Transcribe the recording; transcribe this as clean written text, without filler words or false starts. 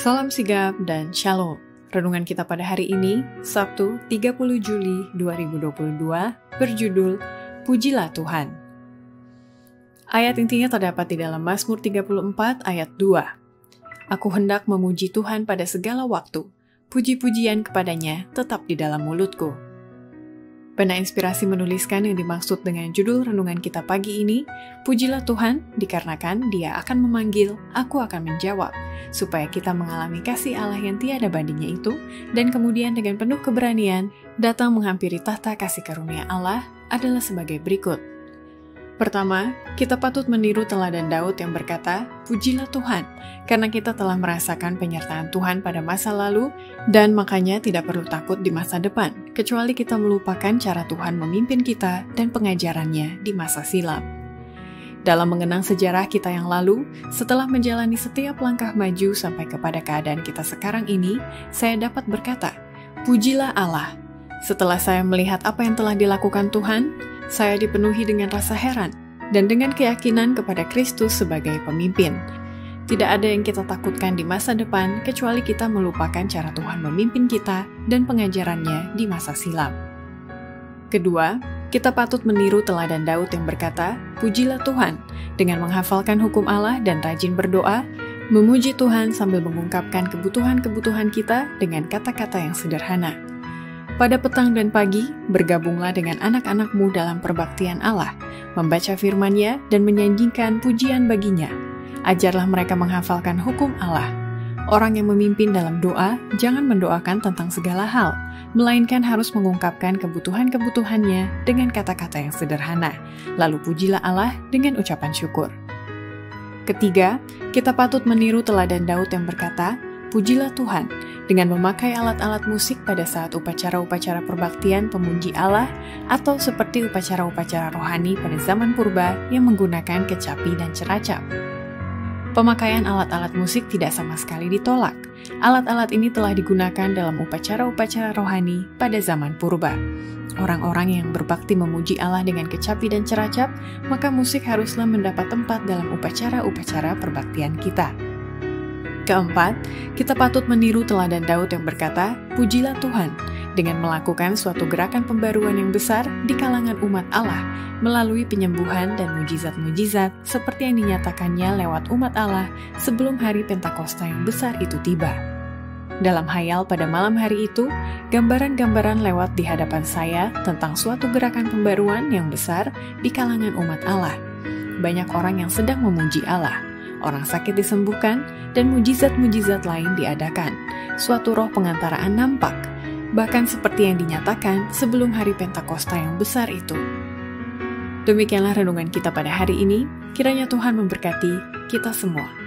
Salam sigap dan shalom. Renungan kita pada hari ini, Sabtu 30 Juli 2022, berjudul Pujilah Tuhan. Ayat intinya terdapat di dalam Mazmur 34 ayat 2. Aku hendak memuji Tuhan pada segala waktu, puji-pujian kepadanya tetap di dalam mulutku. Pena Inspirasi menuliskan yang dimaksud dengan judul renungan kita pagi ini, Pujilah Tuhan, dikarenakan Dia akan memanggil, aku akan menjawab, supaya kita mengalami kasih Allah yang tiada bandingnya itu, dan kemudian dengan penuh keberanian, datang menghampiri tahta kasih karunia Allah adalah sebagai berikut. Pertama, kita patut meniru teladan Daud yang berkata, Pujilah Tuhan, karena kita telah merasakan penyertaan Tuhan pada masa lalu, dan makanya tidak perlu takut di masa depan, kecuali kita melupakan cara Tuhan memimpin kita dan pengajarannya di masa silam. Dalam mengenang sejarah kita yang lalu, setelah menjalani setiap langkah maju sampai kepada keadaan kita sekarang ini, saya dapat berkata, Pujilah Allah. Setelah saya melihat apa yang telah dilakukan Tuhan, saya dipenuhi dengan rasa heran dan dengan keyakinan kepada Kristus sebagai pemimpin. Tidak ada yang kita takutkan di masa depan kecuali kita melupakan cara Tuhan memimpin kita dan pengajarannya di masa silam. Kedua, kita patut meniru teladan Daud yang berkata, Pujilah Tuhan, dengan menghafalkan hukum Allah dan rajin berdoa, memuji Tuhan sambil mengungkapkan kebutuhan-kebutuhan kita dengan kata-kata yang sederhana. Pada petang dan pagi, bergabunglah dengan anak-anakmu dalam perbaktian Allah, membaca firman-Nya dan menyanyikan pujian baginya. Ajarlah mereka menghafalkan hukum Allah. Orang yang memimpin dalam doa, jangan mendoakan tentang segala hal, melainkan harus mengungkapkan kebutuhan-kebutuhannya dengan kata-kata yang sederhana. Lalu pujilah Allah dengan ucapan syukur. Ketiga, kita patut meniru teladan Daud yang berkata, Pujilah Tuhan, dengan memakai alat-alat musik pada saat upacara-upacara perbaktian pemuji Allah atau seperti upacara-upacara rohani pada zaman purba yang menggunakan kecapi dan ceracap. Pemakaian alat-alat musik tidak sama sekali ditolak. Alat-alat ini telah digunakan dalam upacara-upacara rohani pada zaman purba. Orang-orang yang berbakti memuji Allah dengan kecapi dan ceracap, maka musik haruslah mendapat tempat dalam upacara-upacara perbaktian kita. Keempat, kita patut meniru teladan Daud yang berkata, Pujilah Tuhan, dengan melakukan suatu gerakan pembaruan yang besar di kalangan umat Allah, melalui penyembuhan dan mujizat-mujizat seperti yang dinyatakannya lewat umat Allah sebelum hari Pentakosta yang besar itu tiba. Dalam hayal pada malam hari itu, gambaran-gambaran lewat di hadapan saya tentang suatu gerakan pembaruan yang besar di kalangan umat Allah. Banyak orang yang sedang memuji Allah. Orang sakit disembuhkan, dan mujizat-mujizat lain diadakan. Suatu roh pengantaraan nampak, bahkan seperti yang dinyatakan sebelum hari Pentakosta yang besar itu. Demikianlah renungan kita pada hari ini, kiranya Tuhan memberkati kita semua.